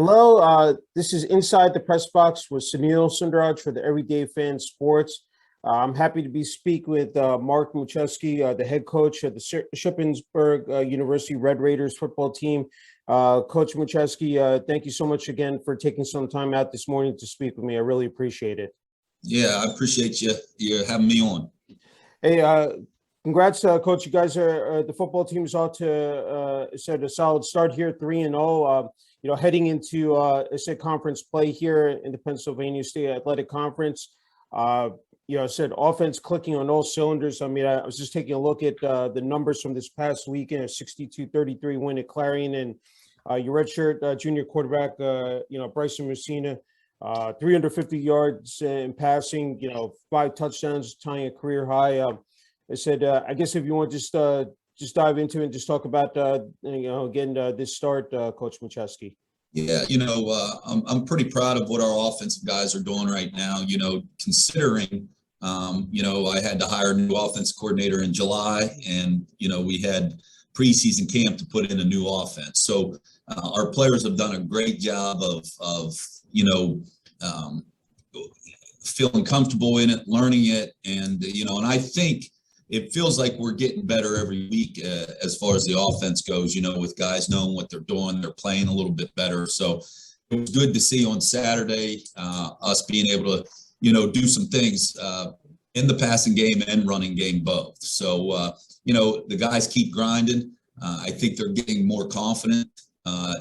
Hello, this is Inside the Press Box with Sunil Sunder Raj for the Everyday Fan Sports. I'm happy to be speaking with Mark Maciejewski, the head coach of the Shippensburg University Red Raiders football team. Coach Maciejewski, thank you so much again for taking some time out this morning to speak with me. I really appreciate it. Yeah, I appreciate you having me on. Hey, congrats, Coach. You guys are the football team is off to set a solid start here, 3-0. Heading into conference play here in the Pennsylvania State Athletic Conference. Said offense clicking on all cylinders. I mean, I was just taking a look at the numbers from this past weekend, a 62-33 win at Clarion, and your redshirt junior quarterback, Bryson Messina, 350 yards in passing, 5 touchdowns, tying a career high. I said, I guess if you want to just dive into it and just talk about, this start, Coach Maciejewski. Yeah, I'm pretty proud of what our offensive guys are doing right now, considering, I had to hire a new offense coordinator in July, and, we had preseason camp to put in a new offense. So our players have done a great job of feeling comfortable in it, learning it. And, and I think it feels like we're getting better every week as far as the offense goes, with guys knowing what they're doing. They're playing a little bit better. So it was good to see on Saturday us being able to, do some things in the passing game and running game both. So, the guys keep grinding. I think they're getting more confident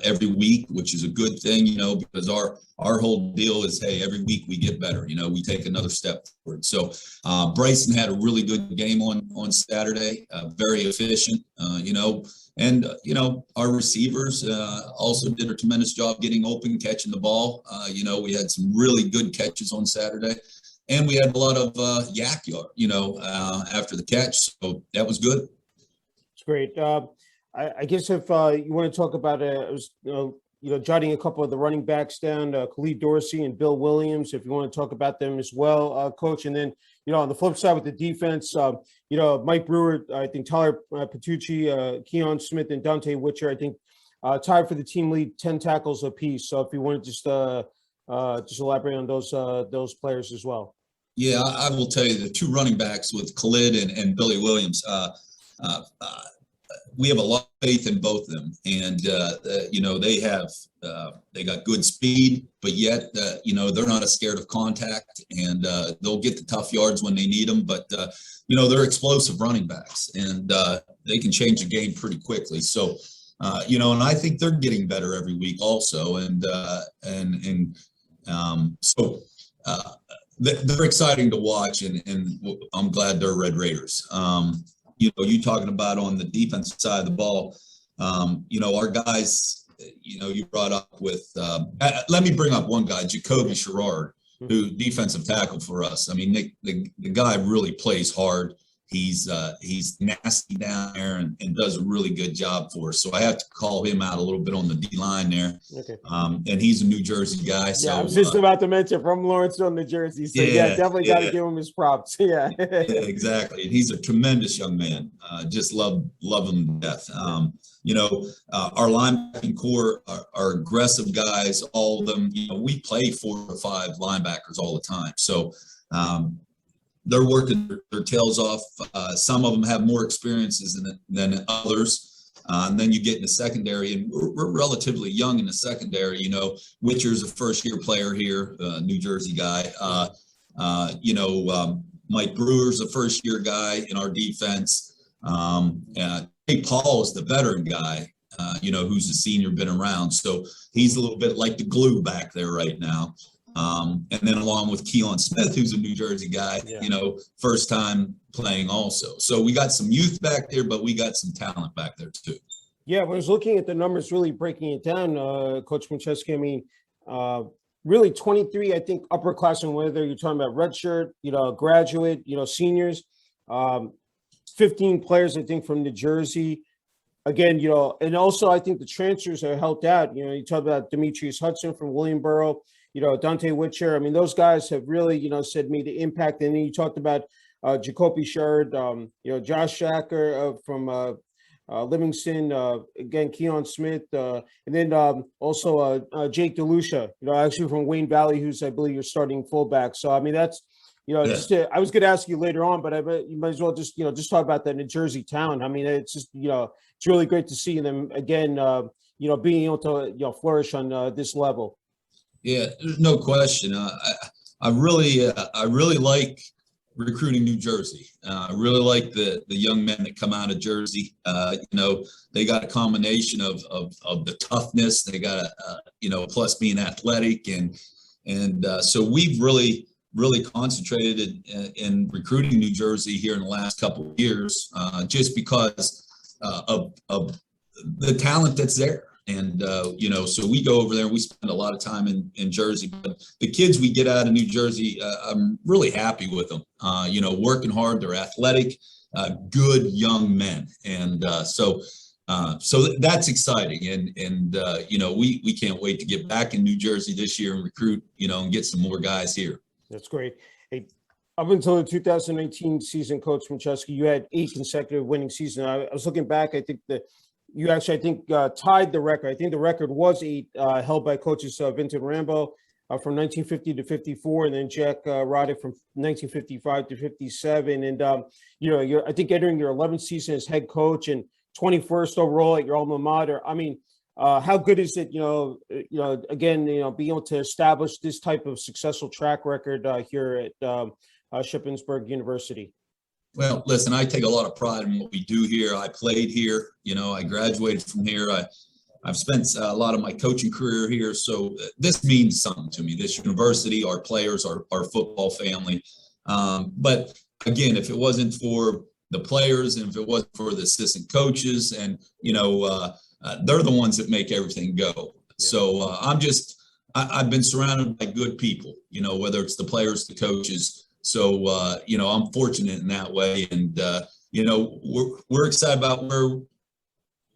every week, which is a good thing, because our whole deal is, hey, every week we get better, we take another step forward. So Bryson had a really good game on Saturday, very efficient, and our receivers also did a tremendous job getting open, catching the ball. We had some really good catches on Saturday, and we had a lot of yak yard, after the catch. So that was good. It's great. I guess if you want to talk about jotting a couple of the running backs down, Khalid Dorsey and Bill Williams, if you want to talk about them as well, Coach. And then, on the flip side with the defense, Mike Brewer, I think Tyler Patucci, Keon Smith, and Dante Witcher, I think tied for the team lead, 10 tackles apiece. So if you want to just elaborate on those players as well. Yeah, I will tell you the two running backs with Khalid and Billy Williams. We have a lot of faith in both of them, and they got good speed, but yet they're not scared of contact, and they'll get the tough yards when they need them. But they're explosive running backs, and they can change the game pretty quickly. So and I think they're getting better every week also, and so they're exciting to watch, and I'm glad they're Red Raiders. You talking about on the defensive side of the ball, our guys, you brought up with, let me bring up one guy, Jacoby Sherrard, who defensive tackle for us. I mean, the guy really plays hard. He's nasty down there and does a really good job for us. So I have to call him out a little bit on the D line there. Okay. And he's a New Jersey guy. So I was just about to mention from Lawrenceville, New Jersey. So definitely got to give him his props. Yeah, exactly. And he's a tremendous young man. Just love him to death. Our linebacking core are aggressive guys. All of them. We play 4 or 5 linebackers all the time. So. They're working their tails off. Some of them have more experiences than others. And then you get in the secondary, and we're relatively young in the secondary. Witcher's a first-year player here, New Jersey guy. Mike Brewer's a first-year guy in our defense. Hey, Paul is the veteran guy, who's a senior, been around. So he's a little bit like the glue back there right now. And then along with Keon Smith, who's a New Jersey guy, first time playing also. So we got some youth back there, but we got some talent back there too. Yeah, when I was looking at the numbers, really breaking it down, Coach Maciejewski, I mean, really 23, I think, upperclassmen, whether you're talking about redshirt, graduate, seniors, 15 players, I think, from New Jersey. Again, and also I think the transfers are helped out. You talk about Demetrius Hudson from Williamboro. Dante Witcher. I mean, those guys have really, made the impact. And then you talked about Jacoby Sherrard, Josh Shacker from Livingston, again, Keon Smith, and then also Jake DeLucia, actually from Wayne Valley, who's, I believe, your starting fullback. So, I mean, that's, I was going to ask you later on, but I bet you might as well just talk about that New Jersey town. I mean, it's just, it's really great to see them again, being able to, flourish on this level. Yeah, there's no question. I really like recruiting New Jersey. I really like the young men that come out of Jersey. They got a combination of the toughness. They got plus being athletic, and so we've really concentrated in recruiting New Jersey here in the last couple of years, just because of the talent that's there. And, so we go over there, we spend a lot of time in Jersey, but the kids we get out of New Jersey, I'm really happy with them, working hard, they're athletic, good young men. And so that's exciting. And we can't wait to get back in New Jersey this year and recruit, and get some more guys here. That's great. Hey, up until the 2019 season, Coach Maciejewski, you had 8 consecutive winning seasons. I was looking back, I think that you actually, tied the record. I think the record was 8, held by coaches Vincent Rambo from 1950 to 54, and then Jack Roddick from 1955 to 57. And, you're, I think, entering your 11th season as head coach and 21st overall at your alma mater. I mean, how good is it, again, being able to establish this type of successful track record here at Shippensburg University? Well, listen, I take a lot of pride in what we do here. I played here, I graduated from here. I've spent a lot of my coaching career here. So this means something to me, this university, our players, our football family. But again, if it wasn't for the players and if it wasn't for the assistant coaches and, they're the ones that make everything go. Yeah. So I've been surrounded by good people, whether it's the players, the coaches. So, I'm fortunate in that way. And, we're excited about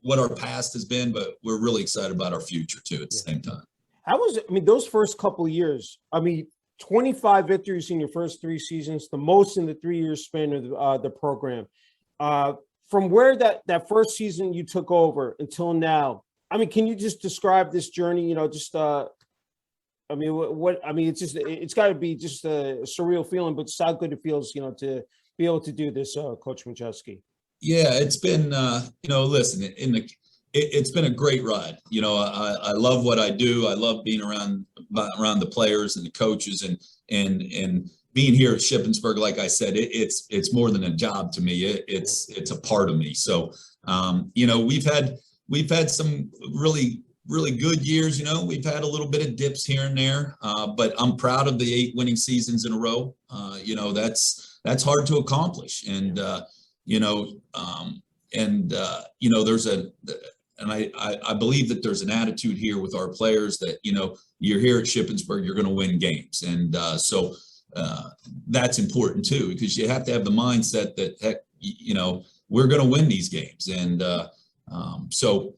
what our past has been, but we're really excited about our future too at the same time. How was it? I mean, those first couple of years, 25 victories in your first 3 seasons, the most in the 3-year span of the program. From where that first season you took over until now, can you just describe this journey, it's got to be just a surreal feeling, but it's how good it feels, to be able to do this, Coach Maciejewski. Yeah, it's been, listen, it's been a great ride. I love what I do. I love being around the players and the coaches and being here at Shippensburg. Like I said, it's more than a job to me. It's a part of me. So, we've had some really good years. We've had a little bit of dips here and there, but I'm proud of the 8 winning seasons in a row. That's hard to accomplish. And, I believe that there's an attitude here with our players that, you're here at Shippensburg, you're going to win games. And, so that's important too, because you have to have the mindset that, heck, we're going to win these games. And, so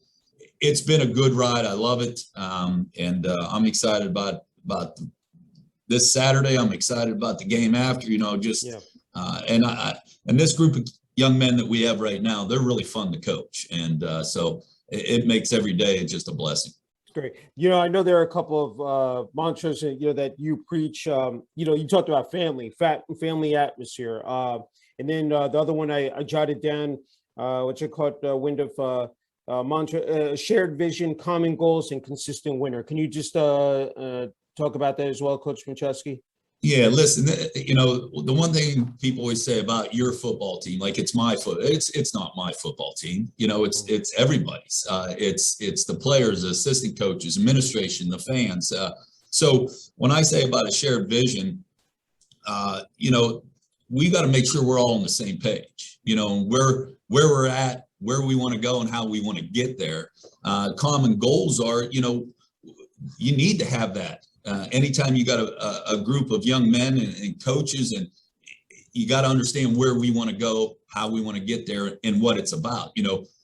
it's been a good ride. I love it. And I'm excited about this Saturday. I'm excited about the game after, and this group of young men that we have right now, they're really fun to coach. And so it makes every day just a blessing. Great. I know there are a couple of mantras, that you preach. You talked about family atmosphere. And then the other one I jotted down, which I caught wind of, mantra, shared vision, common goals, and consistent winner. Can you just talk about that as well, Coach Maciejewski? Yeah, listen, the one thing people always say about your football team, like it's not my football team. It's everybody's. It's the players, the assistant coaches, administration, the fans. So when I say about a shared vision, we got to make sure we're all on the same page. Where we're at, where we want to go, and how we want to get there. Common goals are, you need to have that. Anytime you got a group of young men and coaches, and you got to understand where we want to go, how we want to get there, and what it's about.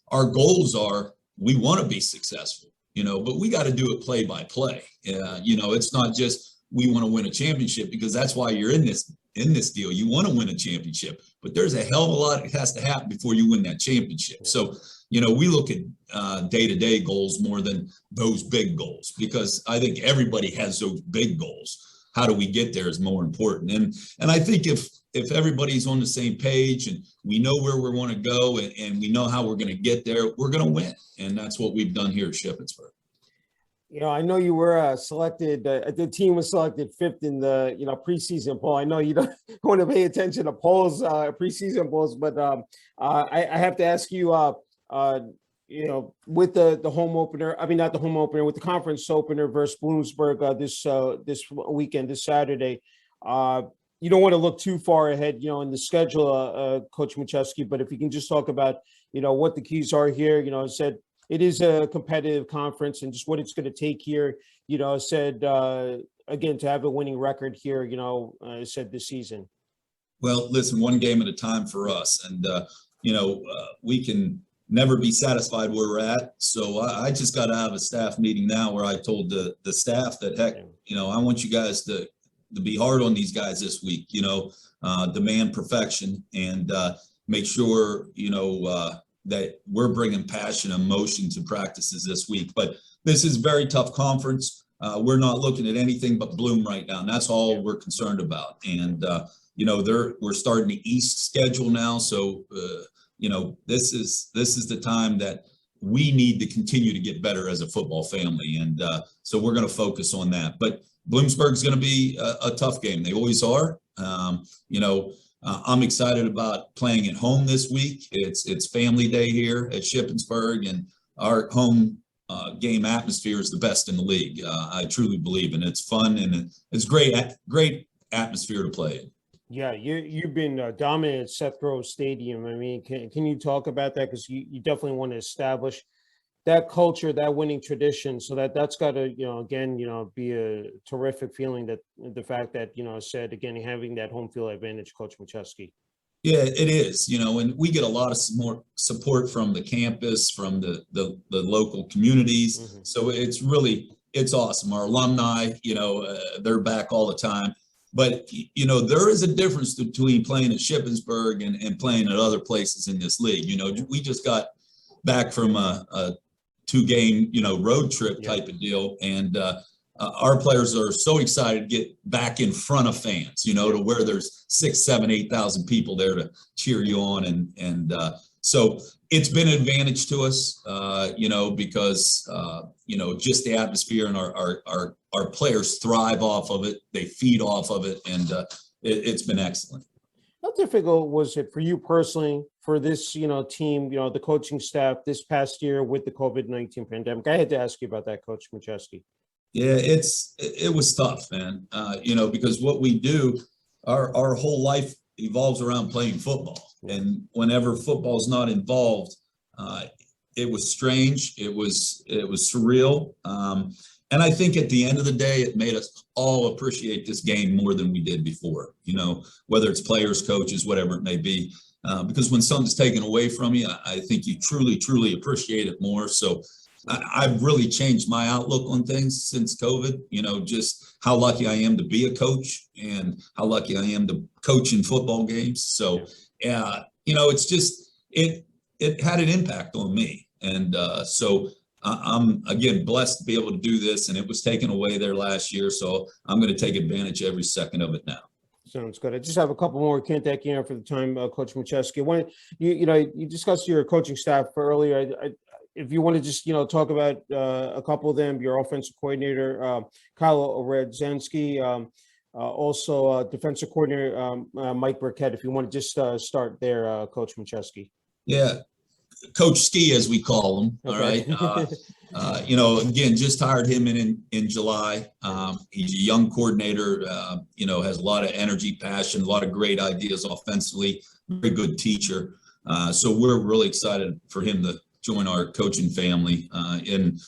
Our goals are, we want to be successful, but we got to do it play by play. It's not just we want to win a championship, because that's why you're in this deal. You want to win a championship, but there's a hell of a lot that has to happen before you win that championship. So, we look at day-to-day goals more than those big goals, because I think everybody has those big goals. How do we get there is more important. And I think if everybody's on the same page and we know where we want to go and we know how we're going to get there, we're going to win. And that's what we've done here at Shippensburg. I know you were selected, the team was selected 5th in the, preseason poll. I know you don't want to pay attention to polls, preseason polls, but I have to ask you, with the home opener, not the home opener, with the conference opener versus Bloomsburg this weekend, this Saturday, you don't want to look too far ahead, in the schedule, Coach Maciejewski, but if you can just talk about, what the keys are here, said it is a competitive conference and just what it's going to take here, said, again, to have a winning record here, said this season. Well, listen, one game at a time for us. And, we can never be satisfied where we're at. So I just got to have a staff meeting now where I told the staff that, heck, I want you guys to be hard on these guys this week, demand perfection and make sure, that we're bringing passion and emotion to practices this week. But this is a very tough conference. We're not looking at anything but Bloom right now, and that's all we're concerned about. And, we're starting the East schedule now. So, this is the time that we need to continue to get better as a football family. And so we're going to focus on that. But Bloomsburg's going to be a tough game. They always are. I'm excited about playing at home this week. It's family day here at Shippensburg, and our home game atmosphere is the best in the league. I truly believe, and it's fun and it's great atmosphere to play in. Yeah, you've been dominant at Seth Grove Stadium. Can you talk about that? Because you definitely want to establish that culture, that winning tradition. So that's got to, be a terrific feeling, that the fact that, said again, having that home field advantage, Coach Maciejewski. Yeah, it is, and we get a lot of more support from the campus, from the local communities. Mm-hmm. So it's awesome. Our alumni, they're back all the time. But, there is a difference between playing at Shippensburg and playing at other places in this league. We just got back from a 2-game, road trip type of deal. And our players are so excited to get back in front of fans, to where there's 6,000, 7,000, 8,000 people there to cheer you on. And so it's been an advantage to us, because, just the atmosphere, and our players thrive off of it. They feed off of it. And it's been excellent. How difficult was it for you personally, for this, team, the coaching staff this past year with the COVID-19 pandemic? I had to ask you about that, Coach Maciejewski. Yeah, it was tough, man. Because what we do, our whole life evolves around playing football. And whenever football's not involved, it was strange. It was surreal. And I think at the end of the day, it made us all appreciate this game more than we did before, whether it's players, coaches, whatever it may be. Because when something's taken away from you, I think you truly, truly appreciate it more. So I've really changed my outlook on things since COVID, just how lucky I am to be a coach and how lucky I am to coach in football games. So, it's just, it had an impact on me. And so I'm, again, blessed to be able to do this, and it was taken away there last year. So I'm going to take advantage every second of it now. Sounds good. I just have a couple more. Can't thank you for the time, Coach Maciejewski. When you discussed your coaching staff earlier, if you want to just talk about a couple of them, your offensive coordinator Kyle Radzensky, also defensive coordinator Mike Burkett. If you want to just start there, Coach Maciejewski. Yeah. Coach Ski, as we call him. Okay. All right. Again, just hired him in July. He's a young coordinator, has a lot of energy, passion, a lot of great ideas offensively, very good teacher. So we're really excited for him to join our coaching family. And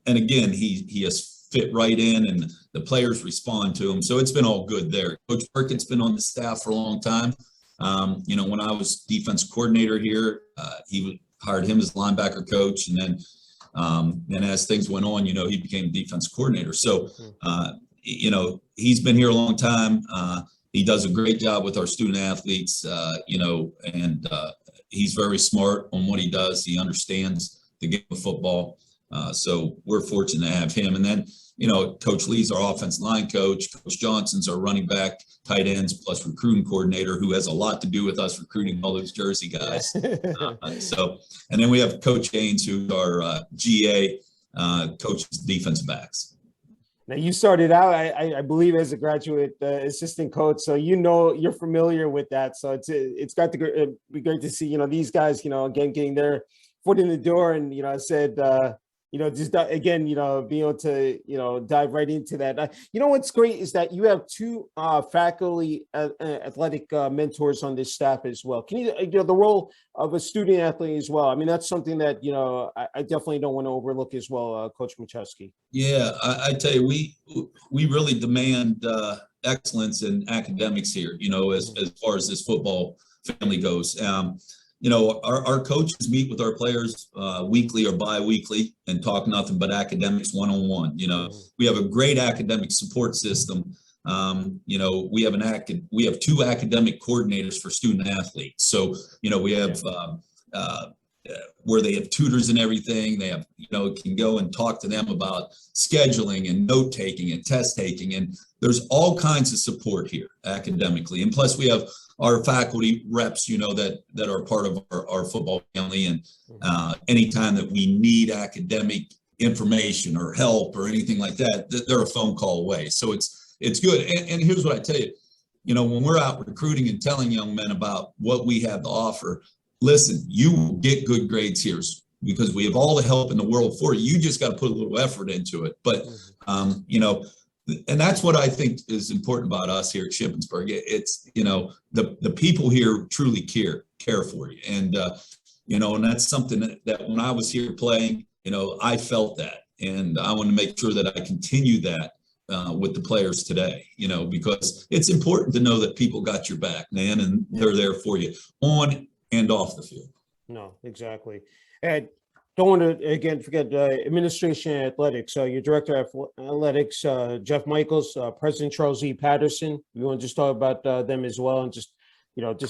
again, he has fit right in, and the players respond to him. So it's been all good there. Coach Burkett's been on the staff for a long time. When I was defense coordinator here, he hired him as linebacker coach. And then as things went on, he became defense coordinator. So, he's been here a long time. He does a great job with our student athletes, and he's very smart on what he does. He understands the game of football. So we're fortunate to have him. And then, Coach Lee's our offensive line coach. Coach Johnson's our running back, tight ends, plus recruiting coordinator, who has a lot to do with us recruiting all those Jersey guys. And then we have Coach Haynes, who's our GA, coaches defensive backs. Now, you started out, I believe, as a graduate assistant coach, so you're familiar with that. So it's got to be great to see these guys again getting their foot in the door, and I said just again being able to dive right into that. What's great is that you have two faculty athletic mentors on this staff as well. Can you the role of a student athlete as well? I mean, that's something that I definitely don't want to overlook as well, Coach Maciejewski. Yeah, I tell you, we really demand excellence in academics here, as far as this football family goes. Our coaches meet with our players weekly or bi-weekly and talk nothing but academics one-on-one. We have a great academic support system. We have two academic coordinators for student athletes. So, we have where they have tutors and everything. They have, can go and talk to them about scheduling and note taking and test taking. And there's all kinds of support here academically. And plus we have our faculty reps, that are part of our football family. And anytime that we need academic information or help or anything like that, they're a phone call away. So it's good. And here's what I tell you, when we're out recruiting and telling young men about what we have to offer, listen, you will get good grades here because we have all the help in the world for you. You just got to put a little effort into it. But, and that's what I think is important about us here at Shippensburg. It's, the people here truly care for you. And, and that's something that when I was here playing, I felt that. And I want to make sure that I continue that with the players today, because it's important to know that people got your back, man, and they're there for you on and off the field. No, exactly. And don't want to, again, forget administration and athletics. Your director of athletics, Jeff Michaels, President Charles E. Patterson. We want to just talk about them as well, and just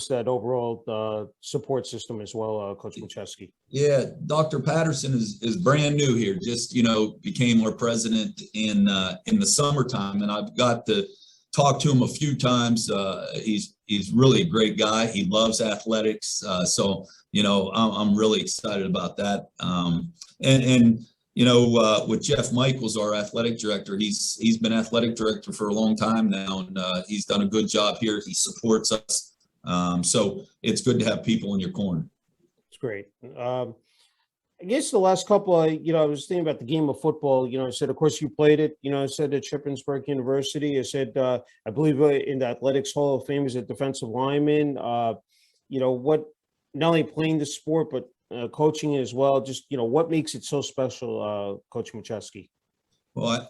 that overall support system as well, Coach Maciejewski. Yeah, Dr. Patterson is brand new here. Just became our president in the summertime, and I've got to talk to him a few times. He's really a great guy. He loves athletics. So, I'm really excited about that. With Jeff Michaels, our athletic director, he's been athletic director for a long time now, and he's done a good job here. He supports us. So it's good to have people in your corner. It's great. I guess the last couple, I was thinking about the game of football. I said, of course, you played it. I said at Shippensburg University. I said, I believe in the Athletics Hall of Fame as a defensive lineman. What not only playing the sport but coaching as well. Just what makes it so special, Coach Maciejewski? Well,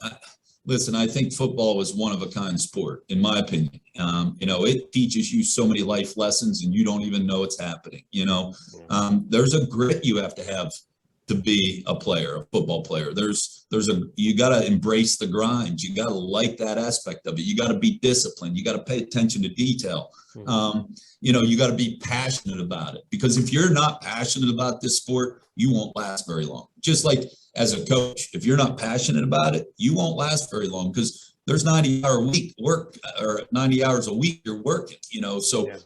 listen, I think football is one of a kind sport, in my opinion. It teaches you so many life lessons, and you don't even know it's happening. There's a grit you have to have to be a football player. You got to embrace the grind. You got to like that aspect of it. You got to be disciplined. You got to pay attention to detail. You got to be passionate about it, because if you're not passionate about this sport, you won't last very long. Just like as a coach, if you're not passionate about it, you won't last very long, because there's 90-hour week work, or 90 hours a week you're working, so yeah.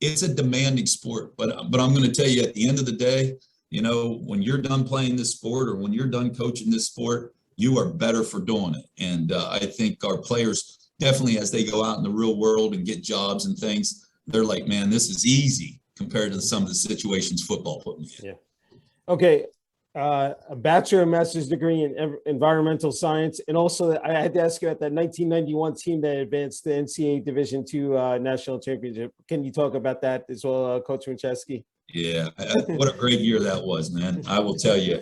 It's a demanding sport, but I'm going to tell you, at the end of the day, when you're done playing this sport, or when you're done coaching this sport, you are better for doing it. And I think our players definitely, as they go out in the real world and get jobs and things, they're like, man, this is easy compared to some of the situations football put me in. Yeah. Okay. A bachelor and master's degree in environmental science. And also, I had to ask you about that 1991 team that advanced the NCAA Division II National Championship. Can you talk about that as well, Coach Maciejewski? Yeah, what a great year that was, man. I will tell you,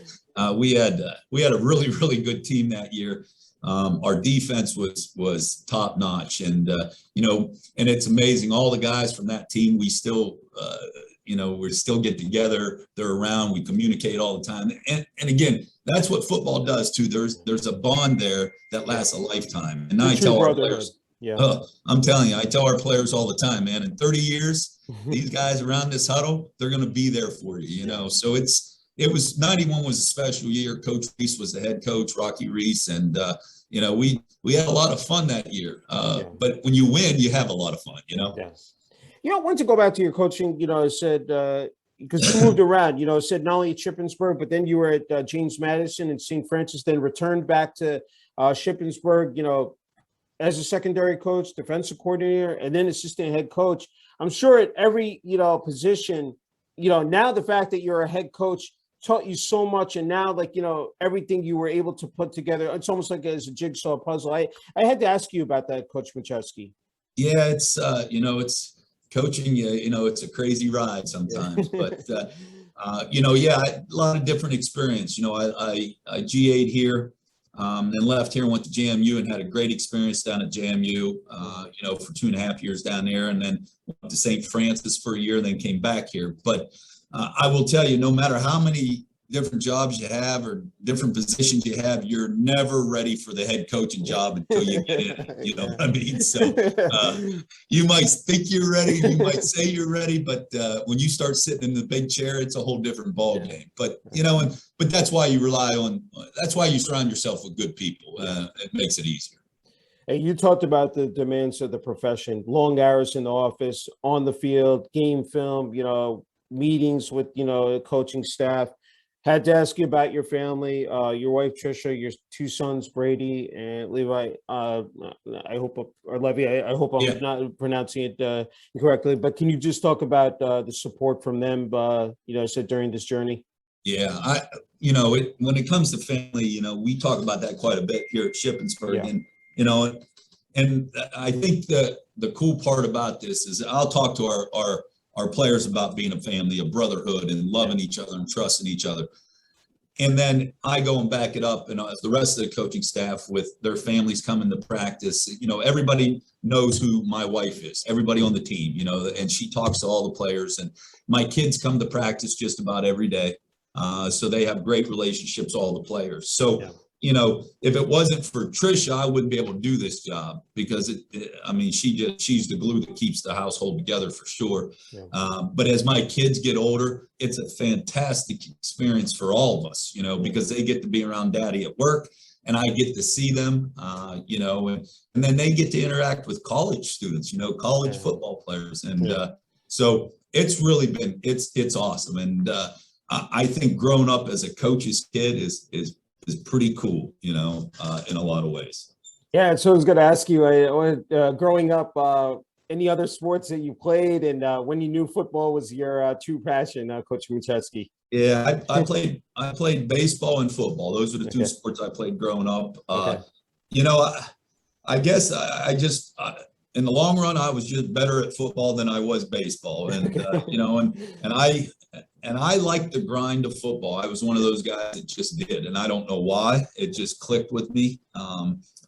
we had a really, really good team that year. Our defense was top notch, and and it's amazing. All the guys from that team, we still we still get together. They're around. We communicate all the time. And again, that's what football does too. There's a bond there that lasts a lifetime. And I tell our players, I'm telling you, I tell our players all the time, man, in 30 years, these guys around this huddle, they're going to be there for you, So it was 91 was a special year. Coach Reese was the head coach, Rocky Reese. And, we had a lot of fun that year. But when you win, you have a lot of fun, Yes. I wanted to go back to your coaching, I said, because you moved around, said not only at Shippensburg, but then you were at James Madison and St. Francis, then returned back to Shippensburg, as a secondary coach, defensive coordinator, and then assistant head coach. I'm sure at every, position, now the fact that you're a head coach taught you so much. And now, everything you were able to put together, it's almost like as a jigsaw puzzle. I had to ask you about that, Coach Maciejewski. Yeah, it's, it's coaching, it's a crazy ride sometimes, but, a lot of different experience. I GA'd here, then left here and went to JMU and had a great experience down at JMU, for 2.5 years down there, and then went to St. Francis for a year, then came back here. But I will tell you, no matter how many different jobs you have or different positions you have, you're never ready for the head coaching job until you get in it. You know what I mean? So you might think you're ready, you might say you're ready, but when you start sitting in the big chair, it's a whole different ball game. But but that's why you that's why you surround yourself with good people. It makes it easier. Hey, you talked about the demands of the profession, long hours in the office, on the field, game film, meetings with, coaching staff. Had to ask you about your family, your wife, Trisha, your two sons, Brady and Levi. I hope I'm not pronouncing it incorrectly, but can you just talk about the support from them, said during this journey? Yeah, when it comes to family, we talk about that quite a bit here at Shippensburg, and I think the cool part about this is I'll talk to our players about being a family, a brotherhood, and loving each other and trusting each other. And then I go and back it up, and the rest of the coaching staff with their families coming to practice. Everybody knows who my wife is, everybody on the team, and she talks to all the players. And my kids come to practice just about every day. So they have great relationships, all the players. So, if it wasn't for Trisha, I wouldn't be able to do this job because she's the glue that keeps the household together for sure. Yeah. But as my kids get older, it's a fantastic experience for all of us, because they get to be around daddy at work and I get to see them, and then they get to interact with college students, college football players. And so it's really been, it's awesome. And I think growing up as a coach's kid is pretty cool, in a lot of ways. Yeah, so I was going to ask you, growing up, any other sports that you played, and when you knew football was your true passion, Coach Maciejewski? Yeah, I played baseball and football. Those are the two sports I played growing up. I guess I just in the long run, I was just better at football than I was baseball, and and I liked the grind of football. I was one of those guys that just did, and I don't know why. It just clicked with me.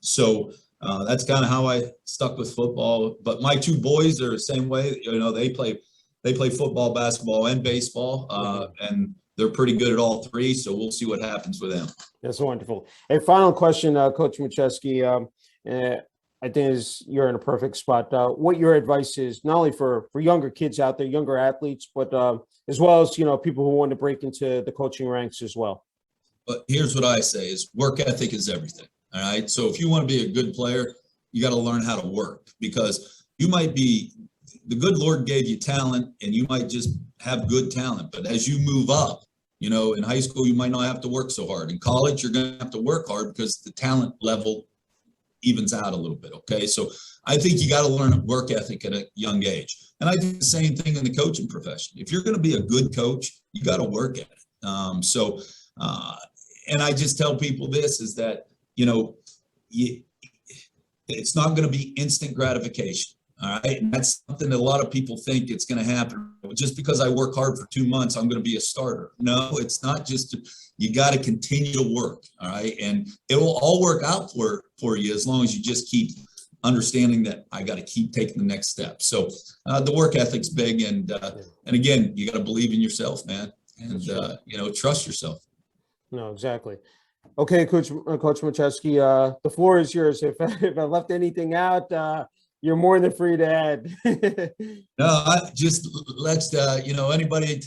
So that's kind of how I stuck with football. But my two boys are the same way. They play football, basketball, and baseball, and they're pretty good at all three. So we'll see what happens with them. That's wonderful. A final question, Coach Maciejewski. I think you're in a perfect spot. What your advice is, not only for younger kids out there, younger athletes, but as well as, people who want to break into the coaching ranks as well. But here's what I say is work ethic is everything. All right. So if you want to be a good player, you got to learn how to work, because you might be, the good Lord gave you talent and you might just have good talent. But as you move up, in high school, you might not have to work so hard. In college, you're going to have to work hard because the talent level evens out a little bit. Okay. So I think you got to learn work ethic at a young age. And I think the same thing in the coaching profession. If you're going to be a good coach, you got to work at it. And I just tell people this is that, it's not going to be instant gratification. All right. And that's something that a lot of people think it's going to happen. Just because I work hard for 2 months, I'm going to be a starter. No, it's not just, you got to continue to work. All right. And it will all work out for you as long as you just keep understanding that I got to keep taking the next step. So the work ethic's big, and again, you got to believe in yourself, man, and you know, trust yourself. No, exactly. Okay, Coach Maciejewski, the floor is yours. If I left anything out, you're more than free to add. No, let's you know, anybody.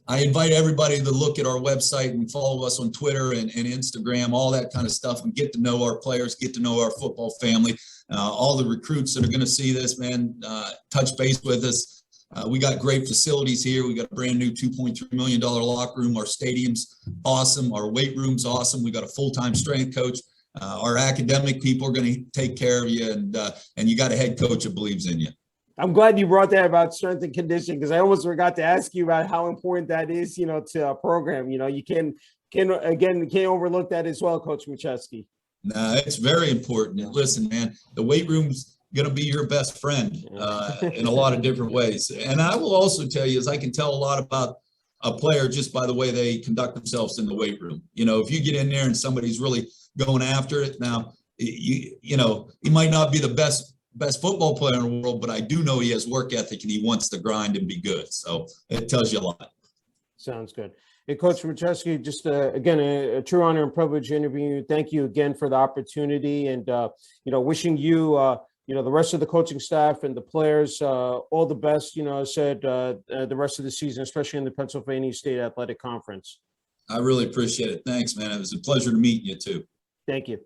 I invite everybody to look at our website and follow us on Twitter and Instagram, all that kind of stuff, and get to know our players, get to know our football family. All the recruits that are going to see this, man, touch base with us. We got great facilities here. We got a brand new $2.3 million locker room. Our stadium's awesome. Our weight room's awesome. We got a full-time strength coach. Our academic people are going to take care of you, and you got a head coach that believes in you. I'm glad you brought that about strength and conditioning, because I almost forgot to ask you about how important that is, you know, to a program. You know, you can't overlook that as well, Coach Maciejewski. No, it's very important. And listen, man, the weight room's going to be your best friend in a lot of different ways. And I will also tell you, as I can tell a lot about a player just by the way they conduct themselves in the weight room. You know, if you get in there and somebody's really going after it, now, you know, he might not be the best football player in the world, but I do know he has work ethic and he wants to grind and be good. So it tells you a lot. Sounds good. Hey, Coach Maciejewski, just again, a true honor and privilege interviewing you. Thank you again for the opportunity, and you know, wishing you, you know, the rest of the coaching staff and the players all the best. You know, I said the rest of the season, especially in the Pennsylvania State Athletic Conference. I really appreciate it. Thanks, man. It was a pleasure to meet you too. Thank you.